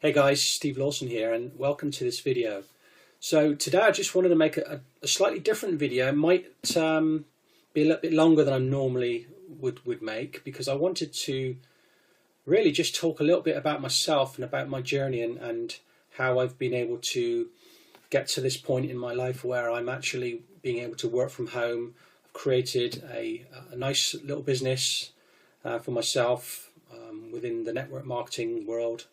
Hey guys, Steve Lawson here and welcome to this video. So today I just wanted to make a slightly different video. It might be a little bit longer than I normally would make, because I wanted to really just talk a little bit about myself and about my journey and how I've been able to get to this point in my life where I'm actually being able to work from home. I've created a nice little business for myself within the network marketing world.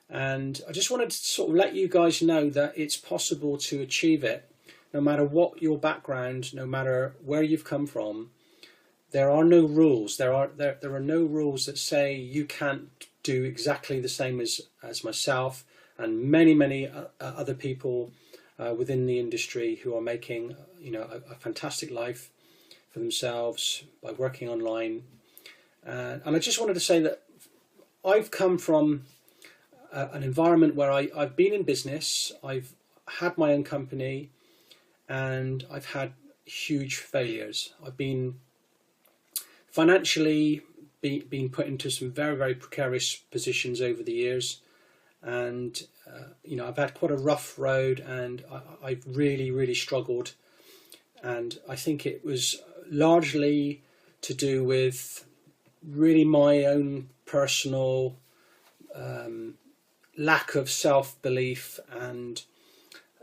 And I just wanted to sort of let you guys know that it's possible to achieve it, no matter what your background, no matter where you've come from. There are no rules. There are no rules that say you can't do exactly the same as myself and many other people within the industry who are making a fantastic life for themselves by working online. And I just wanted to say that I've come from an environment where I've been in business, I've had my own company, and I've had huge failures. I've been financially being put into some very precarious positions over the years, and I've had quite a rough road, and I've really struggled. And I think it was largely to do with really my own personal lack of self-belief and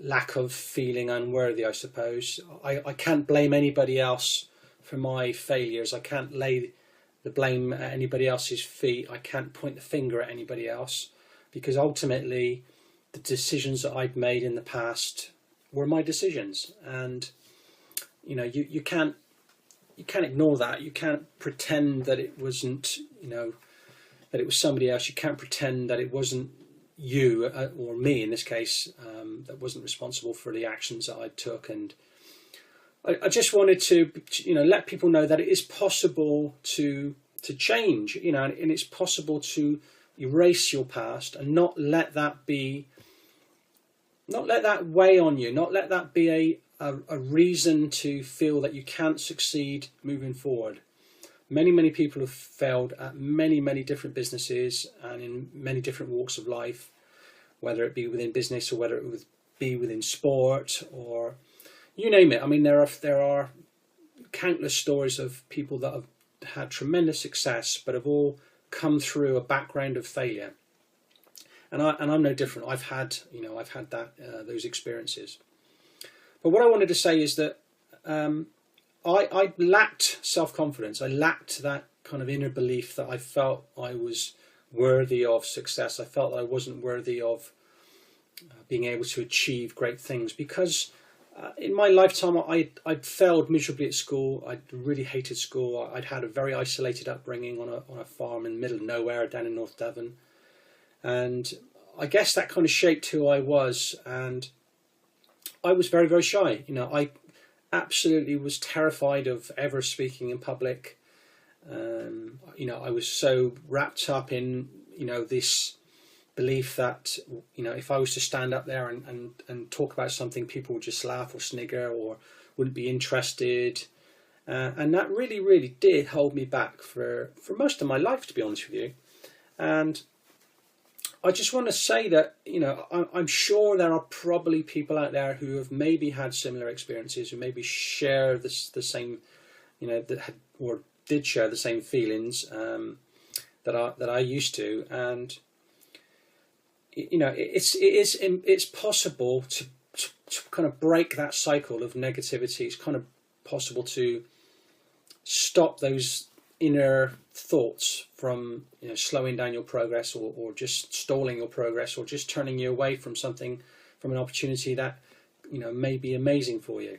lack of feeling unworthy, I suppose. I can't blame anybody else for my failures. I can't lay the blame at anybody else's feet. I can't point the finger at anybody else, because ultimately the decisions that I'd made in the past were my decisions. And you can't ignore that. You can't pretend that it wasn't, that it was somebody else. You can't pretend that it wasn't you or me in this case that wasn't responsible for the actions that I took. And I just wanted to let people know that it is possible to change, and it's possible to erase your past and not let that weigh on you, not let that be a reason to feel that you can't succeed moving forward. Many people have failed at many different businesses and in many different walks of life, whether it be within business or whether it would be within sport or you name it. I mean, there are countless stories of people that have had tremendous success, but have all come through a background of failure. And I'm no different. I've had that those experiences. But what I wanted to say is that I lacked self-confidence. I lacked that kind of inner belief that I felt I was worthy of success. I felt that I wasn't worthy of being able to achieve great things, because in my lifetime I'd failed miserably at school. I really hated school. I'd had a very isolated upbringing on a farm in the middle of nowhere down in North Devon. And I guess that kind of shaped who I was. And I was very shy. I absolutely was terrified of ever speaking in public. I was so wrapped up in this belief that if I was to stand up there and talk about something, people would just laugh or snigger or wouldn't be interested, and that really did hold me back for most of my life, to be honest with you. And I just want to say that I'm sure there are probably people out there who have maybe had similar experiences, who maybe share the same, or did share the same feelings that I used to. And it's possible to kind of break that cycle of negativity. It's kind of possible to stop those inner thoughts from slowing down your progress or just stalling your progress, or just turning you away from an opportunity that may be amazing for you.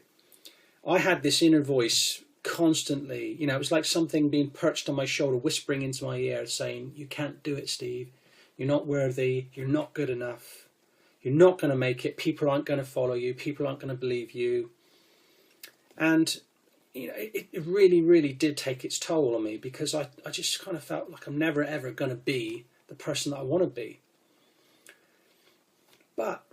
I had this inner voice constantly. It was like something being perched on my shoulder, whispering into my ear, saying, "You can't do it, Steve. You're not worthy. You're not good enough. You're not going to make it. People aren't going to follow you. People aren't going to believe you." And it really did take its toll on me, because I just kind of felt like I'm never ever going to be the person that I want to be. But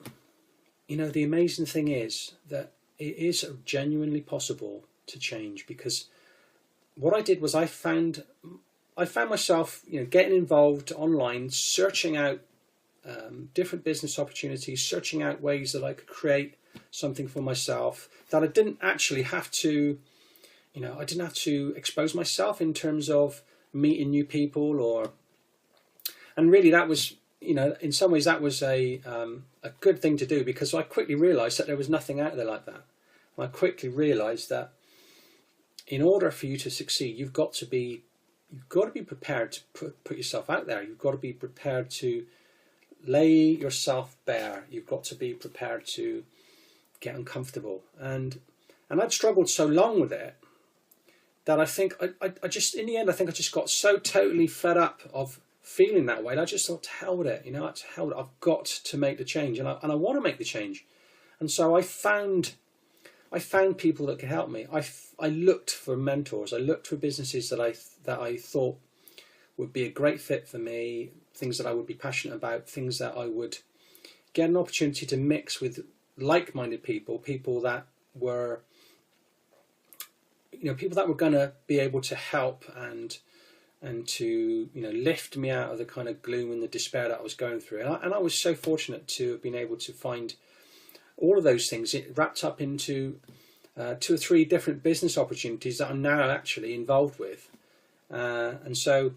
the amazing thing is that it is genuinely possible to change, because what I did was I found myself getting involved online, searching out different business opportunities, searching out ways that I could create something for myself that I didn't actually have to, I didn't have to expose myself in terms of meeting new people, and really that was, in some ways that was a good thing to do, because I quickly realized that there was nothing out there like that. And I quickly realized that in order for you to succeed, you've got to be prepared to put yourself out there. You've got to be prepared to lay yourself bare. You've got to be prepared to get uncomfortable. And I'd struggled so long with it that I think I just, in the end, I think I just got so totally fed up of feeling that way. And I just thought, to hell with it, to hell with it. I've got to make the change, and I want to make the change. And so I found people that could help me. I looked for mentors. I looked for businesses that I thought would be a great fit for me, things that I would be passionate about, things that I would get an opportunity to mix with like-minded people that were, people that were going to be able to help and to lift me out of the kind of gloom and the despair that I was going through. And I was so fortunate to have been able to find all of those things. It wrapped up into 2 or 3 different business opportunities that I'm now actually involved with. And so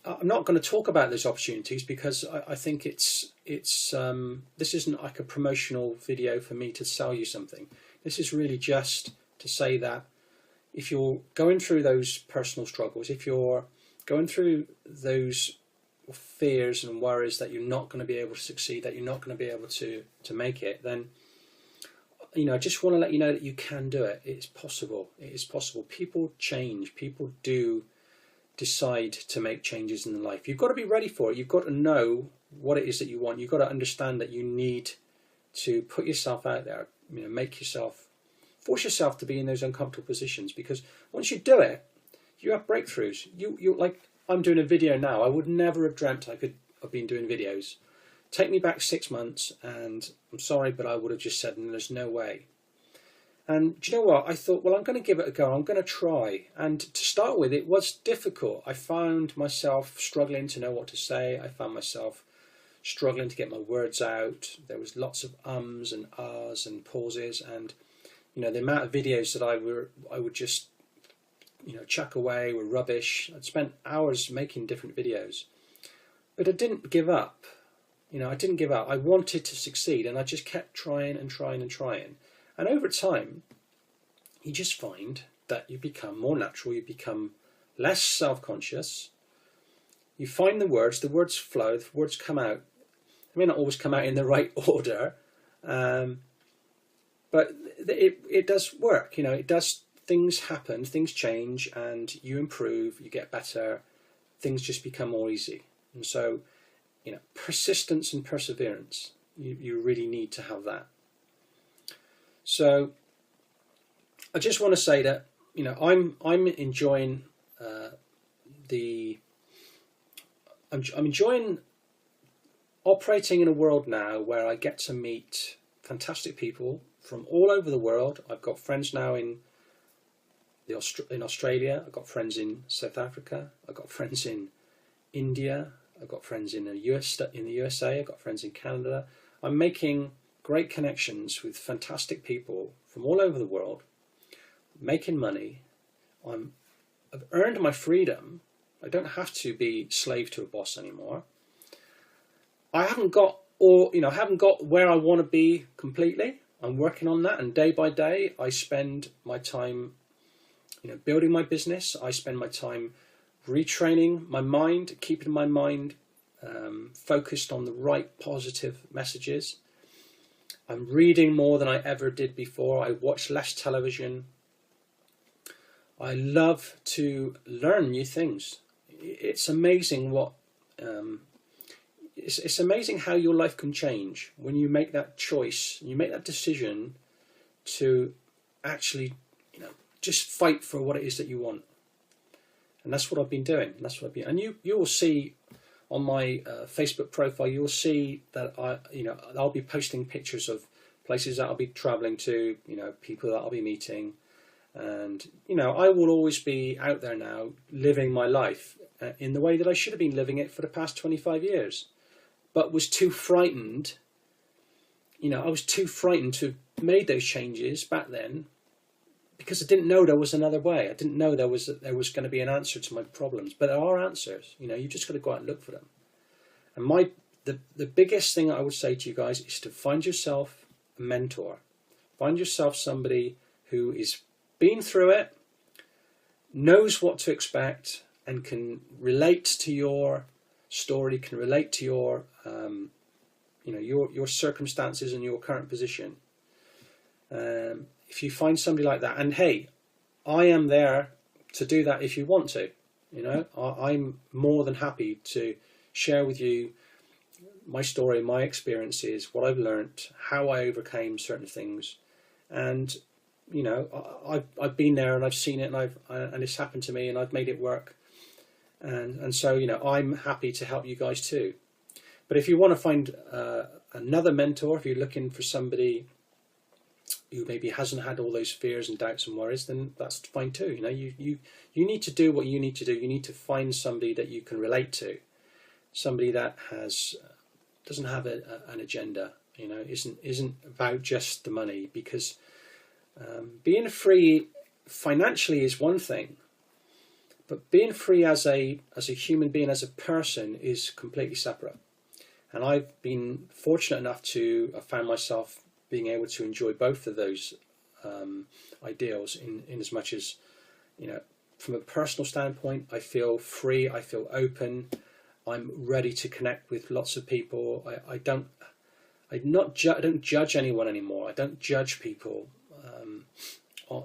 I'm not going to talk about those opportunities, because I think this isn't like a promotional video for me to sell you something. This is really just to say that if you're going through those personal struggles, if you're going through those fears and worries that you're not going to be able to succeed, that you're not going to be able to make it, then I just want to let you know that you can do it. It's possible. It is possible. People change. People do decide to make changes in their life. You've got to be ready for it. You've got to know what it is that you want. You've got to understand that you need to put yourself out there. Force yourself to be in those uncomfortable positions, because once you do it, you have breakthroughs. You like, I'm doing a video now. I would never have dreamt I could have been doing videos. Take me back 6 months, and I'm sorry, but I would have just said, there's no way. And do you know what? I thought, well, I'm going to give it a go. I'm going to try. And to start with, it was difficult. I found myself struggling to know what to say. I found myself struggling to get my words out. There was lots of ums and ahs and pauses, and the amount of videos that I would just chuck away were rubbish. I'd spent hours making different videos, but I didn't give up. I didn't give up. I wanted to succeed, and I just kept trying and trying and trying. And over time, you just find that you become more natural. You become less self-conscious. You find the words flow, the words come out. They may not always come out in the right order, but it does work. It does. Things happen, things change, and you improve, you get better, things just become more easy. And so, persistence and perseverance, you really need to have that. So I just want to say that, I'm enjoying I'm enjoying operating in a world now where I get to meet fantastic people from all over the world. I've got friends now in Australia, I've got friends in South Africa, I've got friends in India, I've got friends in the USA, I've got friends in Canada. I'm making great connections with fantastic people from all over the world, making money. I've earned my freedom. I don't have to be slave to a boss anymore. I haven't got where I want to be completely. I'm working on that, and day by day I spend my time building my business. I spend my time retraining my mind, keeping my mind focused on the right positive messages. I'm reading more than I ever did before. I watch less television. I love to learn new things. It's amazing it's amazing how your life can change when you make that choice, you make that decision to actually, just fight for what it is that you want. And that's what I've been doing. And you will see on my Facebook profile, you'll see that I'll be posting pictures of places that I'll be traveling to, people that I'll be meeting, And, you know, I will always be out there now living my life in the way that I should have been living it for the past 25 years, but was too frightened. You know, I was too frightened to have made those changes back then because I didn't know there was another way. I didn't know there was going to be an answer to my problems, but there are answers. You know, you just got to go out and look for them. And the biggest thing I would say to you guys is to find yourself a mentor. Find yourself somebody who is been through it, knows what to expect, and can relate to your story, can relate to your you know, your circumstances and your current position. If you find somebody like that, and hey, I am there to do that if you want to. You know, I'm more than happy to share with you my story, my experiences, what I've learned, how I overcame certain things, and you know, I've been there and I've seen it, and it's happened to me, and I've made it work, and so, you know, I'm happy to help you guys too. But if you want to find another mentor, if you're looking for somebody who maybe hasn't had all those fears and doubts and worries, then that's fine too. You know, you need to do what you need to do. You need to find somebody that you can relate to, somebody that doesn't have an agenda. You know, isn't about just the money, because being free financially is one thing, but being free as a human being, as a person, is completely separate. And I've been fortunate enough to have found myself being able to enjoy both of those ideals in as much as, you know, from a personal standpoint, I feel free, I feel open, I'm ready to connect with lots of people. I don't judge anyone anymore. I don't judge people.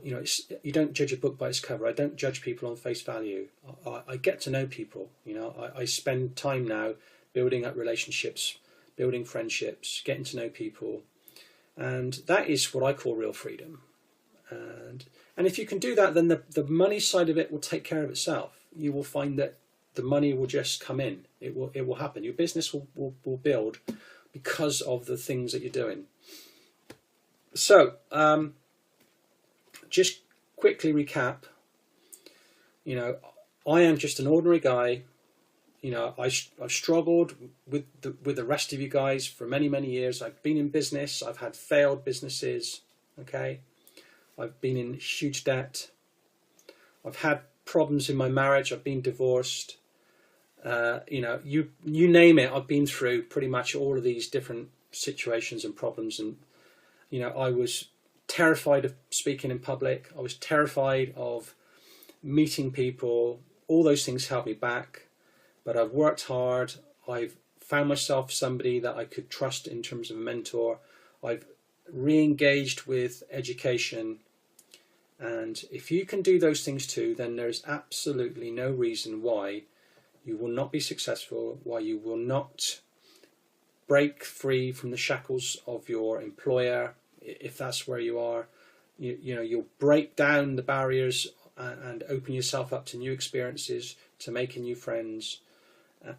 You know, you don't judge a book by its cover. I don't judge people on face value. I get to know people. You know, I spend time now building up relationships, building friendships, getting to know people, and that is what I call real freedom. And if you can do that, then the money side of it will take care of itself. You will find that the money will just come in. It will happen. Your business will build because of the things that you're doing. So just quickly recap. You know, I am just an ordinary guy. You know, I've struggled with the rest of you guys for many years. I've been in business. I've had failed businesses. Okay, I've been in huge debt. I've had problems in my marriage. I've been divorced. You know, you name it. I've been through pretty much all of these different situations and problems. And you know, I was terrified of speaking in public. I was terrified of meeting people. All those things held me back. But I've worked hard. I've found myself somebody that I could trust in terms of a mentor. I've re-engaged with education. And if you can do those things too, then there's absolutely no reason why you will not be successful, why you will not break free from the shackles of your employer, if that's where you are. You know, you'll break down the barriers and open yourself up to new experiences, to making new friends,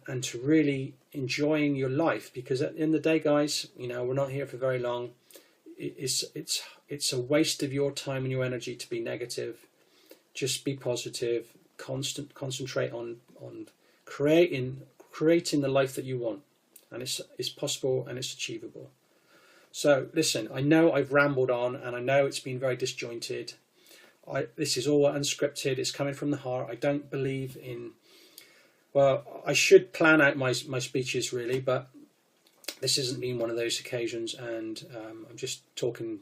and to really enjoying your life. Because at the end of the day, guys, you know, we're not here for very long. It's a waste of your time and your energy to be negative. Just be positive. Concentrate on creating the life that you want, and it's possible and it's achievable. So listen, I know I've rambled on, and I know it's been very disjointed. This is all unscripted. It's coming from the heart. I don't believe in. Well, I should plan out my speeches really, but this hasn't been one of those occasions, and I'm just talking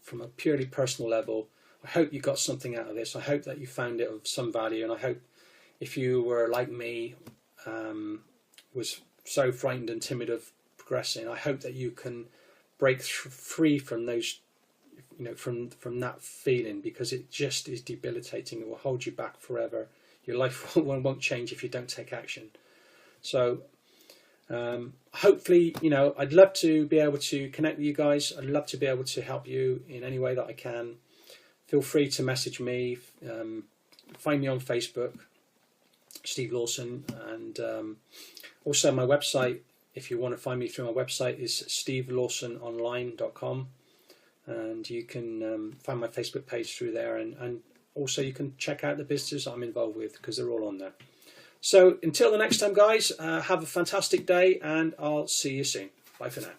from a purely personal level. I hope you got something out of this. I hope that you found it of some value, and I hope if you were like me, was so frightened and timid of progressing, I hope that you can break free from those, you know, from that feeling, because it just is debilitating. It will hold you back forever. Your life won't change if you don't take action. So hopefully, you know, I'd love to be able to connect with you guys. I'd love to be able to help you in any way that I can. Feel free to message me. Find me on Facebook, Steve Lawson, and also my website, if you want to find me through my website, is stevelawsononline.com, and you can find my Facebook page through there, and also you can check out the businesses I'm involved with, because they're all on there. So until the next time, guys, have a fantastic day, and I'll see you soon. Bye for now.